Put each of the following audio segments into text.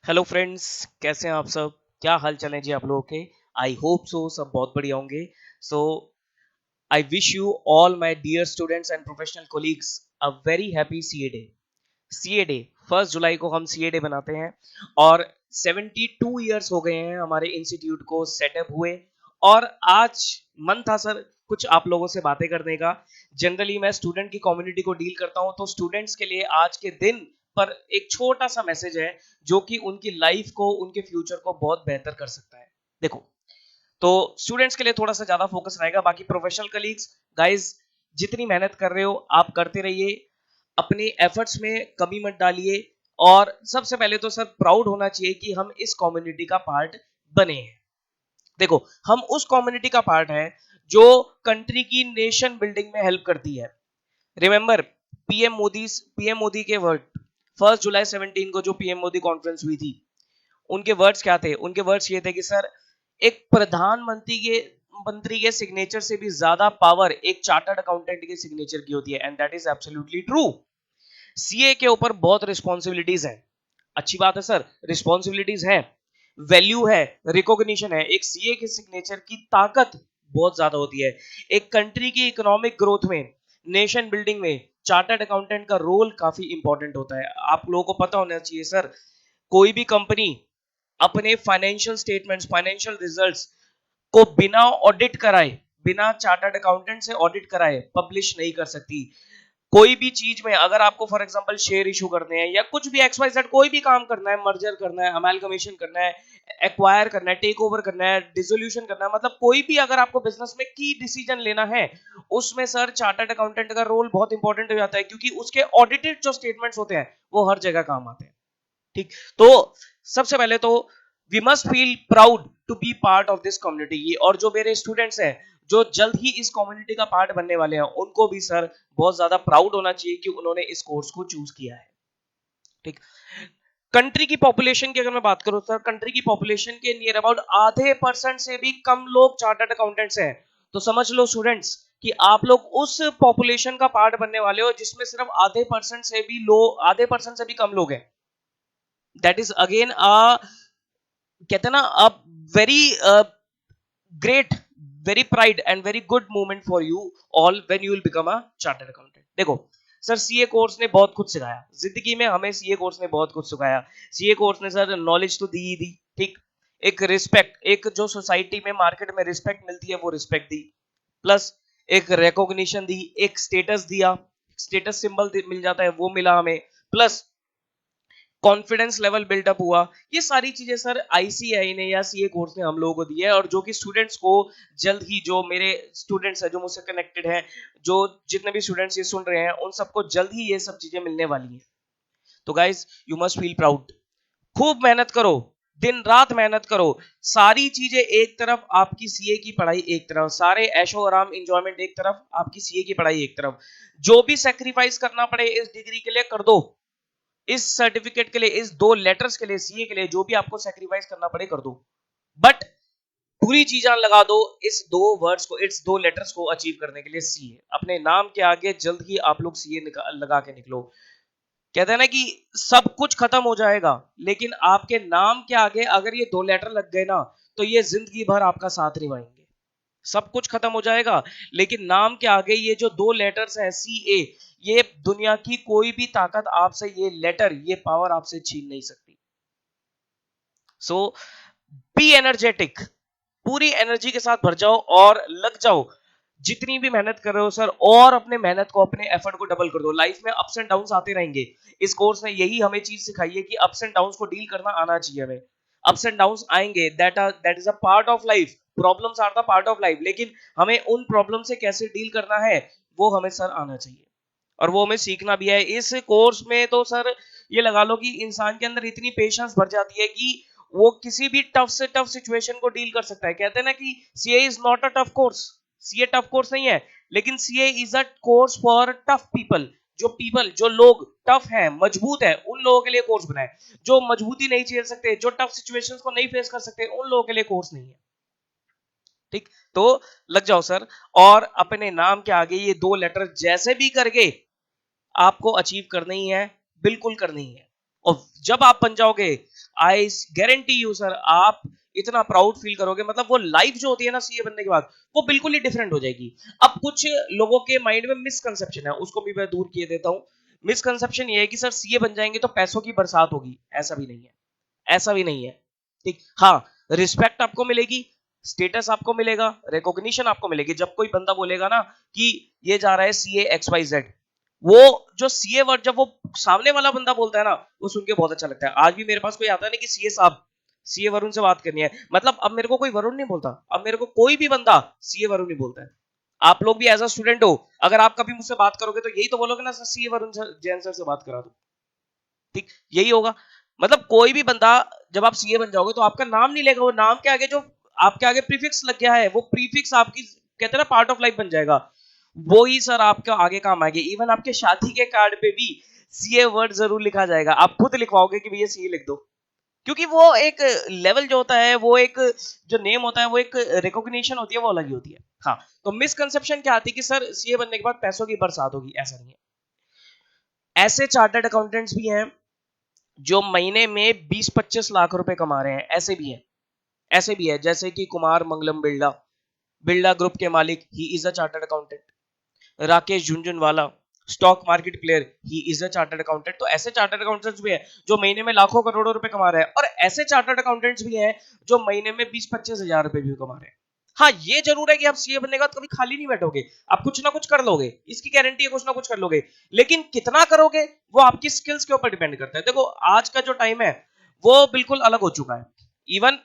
Hello friends, कैसे हैं आप सब? क्या हाल चाल है जी आप लोगों के? आई होप सो सब बहुत बढ़िया होंगे। So I wish you all my dear students and professional colleagues a very happy CA day. CA day 1 जुलाई को हम सीए डे बनाते हैं और 72 ईयर्स हो गए हैं हमारे इंस्टीट्यूट को सेटअप हुए। और आज मन था सर कुछ आप लोगों से बातें करने का। जनरली मैं स्टूडेंट की कम्युनिटी को डील करता हूं, तो स्टूडेंट्स के लिए आज के दिन पर एक छोटा सा मैसेज है जो कि उनकी लाइफ को, उनके फ्यूचर को बहुत बेहतर कर सकता है। देखो, तो स्टूडेंट्स के लिए थोड़ा सा ज्यादा फोकस रहेगा, बाकी प्रोफेशनल कलीग्स, गाइस, जितनी मेहनत कर रहे हो आप करते रहिए, अपने एफर्ट्स में कमी मत डालिए। और सबसे पहले तो सर प्राउड होना चाहिए कि हम इस कम्युनिटी का पार्ट बने हैं। देखो, हम उस कम्युनिटी का पार्ट है जो कंट्री की नेशन बिल्डिंग में हेल्प करती है। रिमेंबर, पीएम मोदी के वर्ड, 1 जुलाई 17 को जो पीएम मोदी कॉन्फ्रेंस हुई थी, उनके वर्ड्स क्या थे? उनके वर्ड्स ये थे कि सर, एक प्रधानमंत्री के सिग्नेचर से भी ज्यादा पावर एक चार्टर्ड अकाउंटेंट के सिग्नेचर की होती है, and that is absolutely true. CA के ऊपर बहुत रिस्पॉन्सिबिलिटीज हैं। अच्छी बात है सर, रिस्पॉन्सिबिलिटीज है, वैल्यू है, रिकॉग्निशन है। एक सीए के सिग्नेचर की ताकत बहुत ज्यादा होती है। एक कंट्री की इकोनॉमिक ग्रोथ में, नेशन बिल्डिंग में चार्टर्ड अकाउंटेंट का रोल काफी इंपॉर्टेंट होता है। आप लोगों को पता होना चाहिए सर, कोई भी कंपनी अपने फाइनेंशियल स्टेटमेंट्स, फाइनेंशियल रिजल्ट्स को बिना ऑडिट कराए, बिना चार्टर्ड अकाउंटेंट से ऑडिट कराए पब्लिश नहीं कर सकती। कोई भी चीज में अगर आपको फॉर एग्जांपल शेयर इशू करने हैं या कुछ भी एक्स वाई जेड कोई भी काम करना है, मर्जर करना है, अमेलगमेशन करना है, एक्वायर करना है, टेक ओवर करना है, डिसोल्यूशन करना है, मतलब कोई भी अगर आपको बिजनेस में की डिसीजन लेना है, उसमें सर चार्टर्ड अकाउंटेंट का रोल बहुत इंपॉर्टेंट हो जाता है, क्योंकि उसके ऑडिटेड जो स्टेटमेंट्स होते हैं वो हर जगह काम आते हैं। ठीक, तो सबसे पहले तो we must feel proud to be part of this community. और जो मेरे स्टूडेंट्स हैं जो जल्द ही इस कम्युनिटी का पार्ट बनने वाले हैं, उनको भी सर बहुत ज्यादा प्राउड होना चाहिए कि उन्होंने इस कोर्स को चूज किया है। ठीक, कंट्री की पॉपुलेशन की अगर मैं बात करूं सर, कंट्री की पॉपुलेशन के नियर अबाउट आधे परसेंट से भी कम लोग चार्टर्ड अकाउंटेंट्स हैं। तो समझ लो स्टूडेंट्स कि आप लोग उस पॉपुलेशन का पार्ट बनने वाले हो जिसमें सिर्फ आधे परसेंट से भी कम लोग हैं। दैट इज अगेन कहते हैं ना, a very great, very pride and very good moment for you all when you will become a chartered accountant. देखो सर, सीए कोर्स ने बहुत कुछ सिखाया जिंदगी में, हमें सीए कोर्स ने बहुत कुछ सिखाया। सीए कोर्स ने सर नॉलेज तो दी ही दी, ठीक, एक रिस्पेक्ट, एक जो सोसाइटी में, मार्केट में रिस्पेक्ट मिलती है वो रिस्पेक्ट दी, प्लस एक रिकॉग्निशन दी, एक स्टेटस दिया, स्टेटस सिंबल मिल जाता है वो मिला हमें, प्लस कॉन्फिडेंस लेवल बिल्डअप हुआ। ये सारी चीजें सर आईसीआई ने या सीए कोर्स ने हम लोगों को दी है, और जो कि स्टूडेंट्स को जल्द ही, जो मेरे स्टूडेंट्स हैं जो मुझसे कनेक्टेड हैं, जो जितने भी स्टूडेंट्स ये सुन रहे हैं, उन सबको जल्द ही ये सब चीजें मिलने वाली हैं। तो guys, you must feel proud. खूब मेहनत करो, दिन रात मेहनत करो। सारी चीजें एक तरफ, आपकी सीए की पढ़ाई एक तरफ, सारे ऐशो आराम एंजॉयमेंट एक तरफ, आपकी सीए की पढ़ाई एक तरफ। जो भी सेक्रीफाइस करना पड़े इस डिग्री के लिए कर दो, इस सर्टिफिकेट के लिए, इस 2 लेटर्स के लिए, सीए के लिए जो भी आपको सेक्रीफाइस करना पड़े कर दो, बट पूरी चीजें लगा दो इस 2 वर्ड्स को, इस 2 लेटर्स को अचीव करने के लिए, सीए। अपने नाम के आगे जल्द ही आप लोग सीए लगा के निकलो। कहते हैं ना कि सब कुछ खत्म हो जाएगा, लेकिन आपके नाम के आगे अगर ये 2 लेटर लग गए ना, तो ये जिंदगी भर आपका साथ निभाएंगे। सब कुछ खत्म हो जाएगा, लेकिन नाम के आगे ये जो 2 लेटर्स हैं, सी ए, ये दुनिया की कोई भी ताकत आपसे ये लेटर, ये पावर आपसे छीन नहीं सकती। सो बी एनर्जेटिक, पूरी एनर्जी के साथ भर जाओ और लग जाओ। जितनी भी मेहनत कर रहे हो सर, और अपने मेहनत को, अपने एफर्ट को डबल कर दो। लाइफ में अप्स एंड डाउन्स आते रहेंगे। इस कोर्स ने यही हमें चीज सिखाई है कि अप्स एंड डाउन्स को डील करना आना चाहिए हमें। अप्स एंड डाउन्स आएंगे, that is a part of life, problems are the part of life, लेकिन हमें उन प्रॉब्लम से कैसे डील करना है वो हमें सर आना चाहिए, और वो हमें सीखना भी है। इस कोर्स में तो सर ये लगा लो कि इंसान के अंदर इतनी पेशेंस भर जाती है कि वो किसी भी टफ से टफ सिचुएशन को डील कर सकता है। कहते हैं ना कि CA is not a tough course, CA tough course नहीं है, लेकिन CA is a course for tough people. जो लोग टफ हैं, मजबूत है, उन लोगों के लिए कोर्स बना है। जो मजबूती नहीं झेल सकते, जो टफ सिचुएशंस को नहीं फेस कर सकते, उन लोगों के लिए कोर्स नहीं है। ठीक, तो लग जाओ सर, और अपने नाम के आगे ये 2 लेटर जैसे भी करके आपको अचीव करनी है, बिल्कुल करनी है। और जब आप बन जाओगे, आई गारंटी यू सर, आप इतना प्राउड फील करोगे, मतलब वो लाइफ जो होती है ना सीए बनने के बाद, वो बिल्कुल ही डिफरेंट हो जाएगी। अब कुछ लोगों के माइंड में मिसकंसेप्शन है, उसको भी मैं दूर किए देता हूँ। मिसकंसेप्शन ये है कि सर सीए बन जाएंगे तो पैसों की बरसात होगी। ऐसा भी नहीं है, ऐसा भी नहीं है। ठीक, हाँ, रिस्पेक्ट आपको मिलेगी, स्टेटस आपको मिलेगा, रिकॉग्निशन आपको मिलेगी। जब कोई बंदा बोलेगा ना कि ये जा रहा है सीए एक्स वाई जेड, वो जो सीए वर्ड जब वो सामने वाला बंदा बोलता है ना, वो सुन के बहुत अच्छा लगता है। आज भी मेरे पास कोई आता है ना कि सीए साहब, सीए वरुण से बात करनी है, मतलब अब मेरे को कोई वरुण नहीं बोलता, अब मेरे को कोई भी बंदा सीए वरुण नहीं बोलता है। आप लोग भी एज अ स्टूडेंट हो, अगर आप कभी मुझसे बात करोगे तो यही तो बोलोगे ना, sir CA Varun Jain sir से बात करा दो। ठीक, यही होगा। मतलब कोई भी बंदा, जब आप सीए बन जाओगे तो आपका नाम नहीं लेगा, वो नाम के आगे जो आपके आगे प्रीफिक्स लग गया है, वो प्रीफिक्स आपकी कहते हैं ना पार्ट ऑफ लाइफ बन जाएगा। वो ही सर आपका आगे काम आएगा। इवन आपके शादी के कार्ड पे भी सीए वर्ड जरूर लिखा जाएगा, आप खुद लिखवाओगे कि भैया सीए लिख दो, क्योंकि वो एक लेवल जो होता है, वो एक जो नेम होता है, वो एक रिकॉग्निशन होती है, वो अलग ही होती है। हाँ, तो मिसकंसेप्शन क्या आती है कि सर सीए बनने के बाद पैसों की बरसात होगी, ऐसा नहीं है। ऐसे चार्टर्ड अकाउंटेंट्स भी हैं जो महीने में 20-25 लाख रुपए कमा रहे हैं, ऐसे भी है, ऐसे भी है। जैसे कि कुमार मंगलम बिरला, बिरला ग्रुप के मालिक, he is a chartered accountant. Rakesh Jhunjhunwala, stock market player, he is a chartered accountant. तो ऐसे चार्टर्ड अकाउंटेंट्स भी हैं जो महीने में लाखों करोड़ों रुपए कमा रहे हैं, और ऐसे चार्टर्ड अकाउंटेंट्स भी हैं जो महीने में 20-25 हजार रुपए भी कमा रहे हैं। हाँ, ये जरूर है कि आप सीए बनने के बाद कभी खाली नहीं बैठोगे, आप कुछ ना कुछ कर लोगे, इसकी गारंटी है, कुछ ना कुछ कर लोगे। लेकिन कितना करोगे वो आपकी स्किल्स के ऊपर डिपेंड करता है। देखो, आज का जो टाइम है वो बिल्कुल अलग हो चुका है। इवन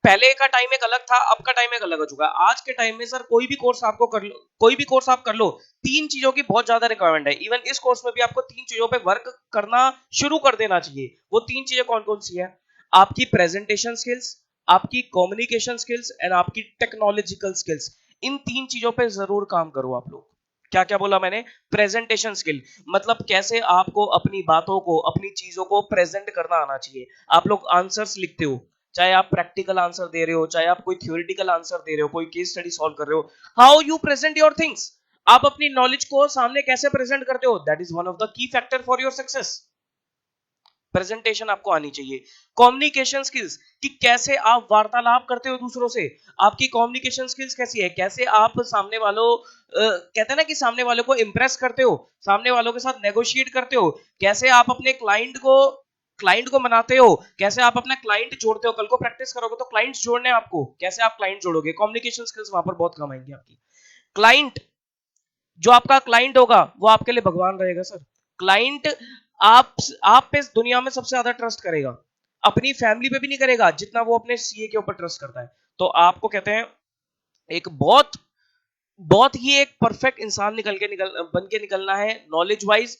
पहले का टाइम एक अलग था, अब का टाइम एक अलग हो चुका है। आज के टाइम में सर कोई भी कोर्स आपको कर लो, कोई भी कोर्स आप कर लो, तीन चीजों की बहुत ज्यादा रिक्वायरमेंट है। इवन इस कोर्स में भी आपको तीन चीजों पे वर्क करना शुरू कर देना चाहिए। वो तीन चीजें कौन कौन सी है? आपकी प्रेजेंटेशन स्किल्स, आपकी कम्युनिकेशन स्किल्स एंड आपकी टेक्नोलॉजिकल स्किल्स। इन तीन चीजों पे जरूर काम करो आप लोग। क्या क्या बोला मैंने? प्रेजेंटेशन स्किल, मतलब कैसे आपको अपनी बातों को, अपनी चीजों को प्रेजेंट करना आना चाहिए। आप लोग आंसर्स लिखते हो, चाहे आप प्रैक्टिकल आंसर दे रहे हो, चाहे आप कोई थ्योरेटिकल आंसर दे रहे हो, कोई केस स्टडी सॉल्व कर रहे हो, how you present your things, आप अपनी नॉलेज को सामने कैसे प्रेजेंट करते हो, that is one of the key factor for your success. Presentation आपको आनी चाहिए। कम्युनिकेशन स्किल्स, कि कैसे आप वार्तालाप करते हो दूसरों से, आपकी कम्युनिकेशन स्किल्स कैसी है, कैसे आप सामने वालों कहते हैं ना कि सामने वालों को इंप्रेस करते हो, सामने वालों के साथ नेगोशिएट करते हो, कैसे आप अपने क्लाइंट को मनाते हो, कैसे आप अपना क्लाइंट जोड़ते हो। कल को प्रैक्टिस करोगे तो क्लाइंट्स जोड़ने आपको, कैसे आप क्लाइंट जोड़ोगे, कम्युनिकेशन स्किल्स वहां पर बहुत काम आएंगी आपकी। क्लाइंट, जो आपका क्लाइंट होगा वो आपके लिए भगवान रहेगा सर। क्लाइंट आप आप पे दुनिया में सबसे ज्यादा ट्रस्ट करेगा, अपनी फैमिली पे भी नहीं करेगा जितना वो अपने सीए के ऊपर ट्रस्ट करता है। तो आपको कहते हैं एक बहुत बहुत ही एक परफेक्ट इंसान निकल बन के निकलना है, नॉलेज वाइज,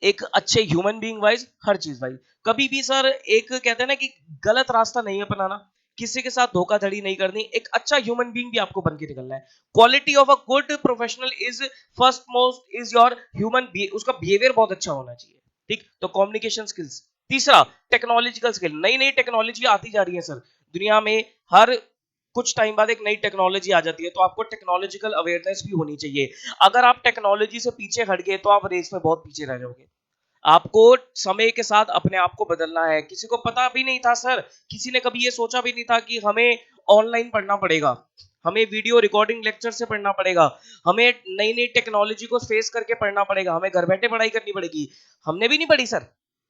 एक अच्छे ह्यूमन बीइंग वाइज, हर चीज वाइज। कभी भी सर एक कहते हैं ना कि गलत रास्ता नहीं अपनाना, किसी के साथ धोखाधड़ी नहीं करनी, एक अच्छा ह्यूमन बीइंग भी आपको बन के निकलना है। Quality of a good professional is first most is your human, उसका बिहेवियर बहुत अच्छा होना चाहिए। ठीक, तो कम्युनिकेशन स्किल्स। तीसरा, टेक्नोलॉजिकल स्किल। नई नई टेक्नोलॉजी आती जा रही है सर दुनिया में, हर कुछ टाइम बाद एक नई टेक्नोलॉजी आ जाती है, तो आपको टेक्नोलॉजिकल अवेयरनेस भी होनी चाहिए। अगर आप टेक्नोलॉजी से पीछे हट गए तो आप रेस में बहुत पीछे रह जाओगे। आपको समय के साथ अपने आप को बदलना है। किसी को पता भी नहीं था सर, किसी ने कभी ये सोचा भी नहीं था कि हमें ऑनलाइन पढ़ना पड़ेगा, हमें वीडियो रिकॉर्डिंग लेक्चर से पढ़ना पड़ेगा, हमें नई नई टेक्नोलॉजी को फेस करके पढ़ना पड़ेगा, हमें घर बैठे पढ़ाई करनी पड़ेगी। हमने भी नहीं पढ़ी सर,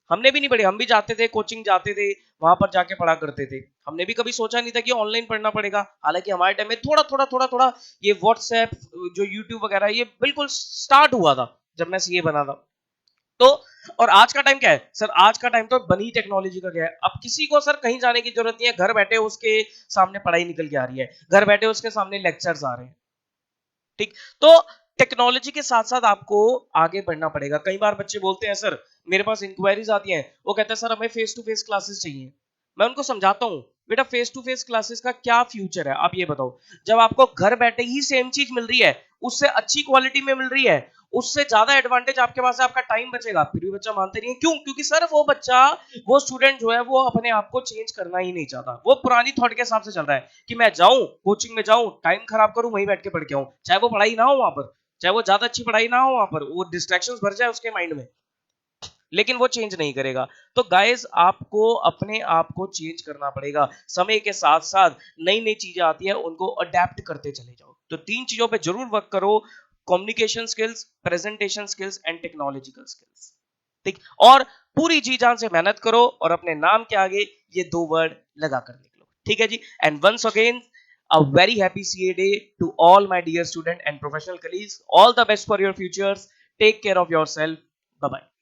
हमने भी नहीं पढ़ी। हम भी जाते थे, कोचिंग जाते थे, वहां पर जाके पढ़ा करते थे। हमने भी कभी सोचा नहीं था कि ऑनलाइन पढ़ना पड़ेगा। हालांकि हमारे टाइम में थोड़ा थोड़ा थोड़ा थोड़ा ये व्हाट्सएप, जो यूट्यूब वगैरह, ये बिल्कुल स्टार्ट हुआ था जब मैं सीए बना था। तो और आज का टाइम क्या है सर? आज का टाइम तो बनी टेक्नोलॉजी का क्या है, अब किसी को सर कहीं जाने की जरूरत नहीं है, घर बैठे उसके सामने पढ़ाई निकल के आ रही है, घर बैठे उसके सामने लेक्चर्स आ रहे हैं। ठीक, तो टेक्नोलॉजी के साथ साथ आपको आगे बढ़ना पड़ेगा। कई बार बच्चे बोलते हैं सर, मेरे पास इंक्वायरीज आती हैं, वो कहते हैं सर हमें फेस टू फेस क्लासेस चाहिए। मैं उनको समझाता हूँ, बेटा फेस टू फेस क्लासेस का क्या फ्यूचर है, आप ये बताओ। जब आपको घर बैठे ही सेम चीज मिल रही है, उससे अच्छी क्वालिटी में मिल रही है, उससे ज्यादा एडवांटेज आपके पास है, आपका टाइम बचेगा, फिर भी बच्चा मानते नहीं है। क्यों? क्योंकि सर वो बच्चा, वो स्टूडेंट जो है, वो अपने आप को चेंज करना ही नहीं चाहता, वो पुरानी थॉट के हिसाब से चल रहा है कि मैं जाऊं कोचिंग में, जाऊं टाइम खराब करूं, वहीं बैठ के पढ़ के आऊं, चाहे वो पढ़ाई ना हो वहां पर, चाहे वो ज्यादा अच्छी पढ़ाई ना हो वहां पर, वो डिस्ट्रैक्शंस भर जाए उसके माइंड में। लेकिन वो चेंज नहीं करेगा। तो गाइस आपको अपने आप को चेंज करना पड़ेगा। समय के साथ-साथ नई-नई चीजें आती हैं, उनको अडैप्ट करते चले जाओ। तो 3 चीजों पे जरूर वर्क करो, communication skills, presentation skills and technological skills. ठीक? और पूरी जी जान से मेहनत करो और अपने नाम के आगे ये 2 वर्ड लगा कर निकलो। ठीक है जी? And once again a very happy CA day to all my dear student and professional colleagues. All the best for your futures. Take care of yourself. Bye bye.